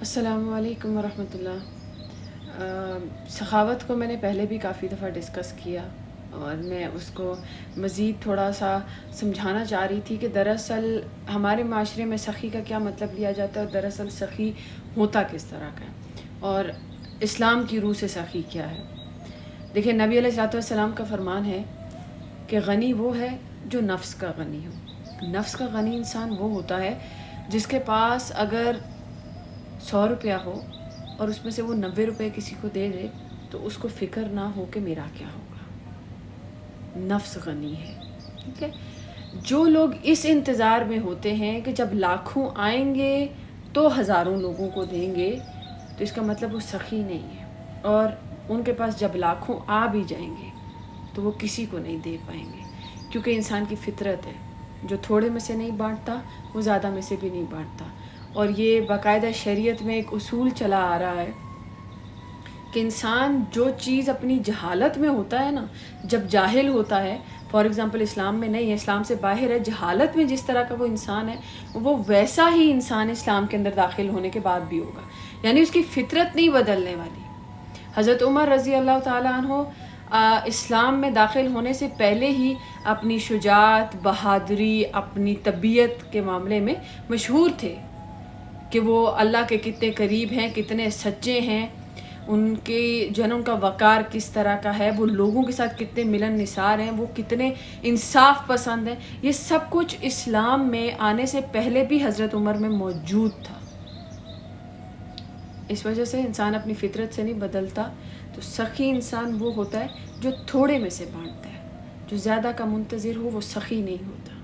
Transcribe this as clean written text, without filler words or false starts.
السلام علیکم ورحمۃ اللہ۔ سخاوت کو میں نے پہلے بھی کافی دفعہ ڈسکس کیا اور میں اس کو مزید تھوڑا سا سمجھانا چاہ رہی تھی کہ دراصل ہمارے معاشرے میں سخی کا کیا مطلب لیا جاتا ہے اور دراصل سخی ہوتا کس طرح کا ہے اور اسلام کی روح سے سخی کیا ہے۔ دیکھیں، نبی علیہ السلام کا فرمان ہے کہ غنی وہ ہے جو نفس کا غنی ہو۔ نفس کا غنی انسان وہ ہوتا ہے جس کے پاس اگر 100 روپیہ ہو اور اس میں سے وہ 90 روپے کسی کو دے دے تو اس کو فکر نہ ہو کہ میرا کیا ہوگا۔ نفس غنی ہے، ٹھیک ہے۔ جو لوگ اس انتظار میں ہوتے ہیں کہ جب لاکھوں آئیں گے تو ہزاروں لوگوں کو دیں گے، تو اس کا مطلب وہ سخی نہیں ہے، اور ان کے پاس جب لاکھوں آ بھی جائیں گے تو وہ کسی کو نہیں دے پائیں گے، کیونکہ انسان کی فطرت ہے، جو تھوڑے میں سے نہیں بانٹتا وہ زیادہ میں سے بھی نہیں بانٹتا۔ اور یہ باقاعدہ شریعت میں ایک اصول چلا آ رہا ہے کہ انسان جو چیز اپنی جہالت میں ہوتا ہے نا، جب جاہل ہوتا ہے، فار ایگزامپل اسلام میں نہیں ہے، اسلام سے باہر ہے، جہالت میں جس طرح کا وہ انسان ہے وہ ویسا ہی انسان اسلام کے اندر داخل ہونے کے بعد بھی ہوگا، یعنی اس کی فطرت نہیں بدلنے والی۔ حضرت عمر رضی اللہ تعالیٰ عنہ اسلام میں داخل ہونے سے پہلے ہی اپنی شجاعت، بہادری، اپنی طبیعت کے معاملے میں مشہور تھے کہ وہ اللہ کے کتنے قریب ہیں، کتنے سچے ہیں، ان کے جنم کا وقار کس طرح کا ہے، وہ لوگوں کے ساتھ کتنے ملن نثار ہیں، وہ کتنے انصاف پسند ہیں۔ یہ سب کچھ اسلام میں آنے سے پہلے بھی حضرت عمر میں موجود تھا۔ اس وجہ سے انسان اپنی فطرت سے نہیں بدلتا۔ تو سخی انسان وہ ہوتا ہے جو تھوڑے میں سے بانٹتا ہے، جو زیادہ کا منتظر ہو وہ سخی نہیں ہوتا۔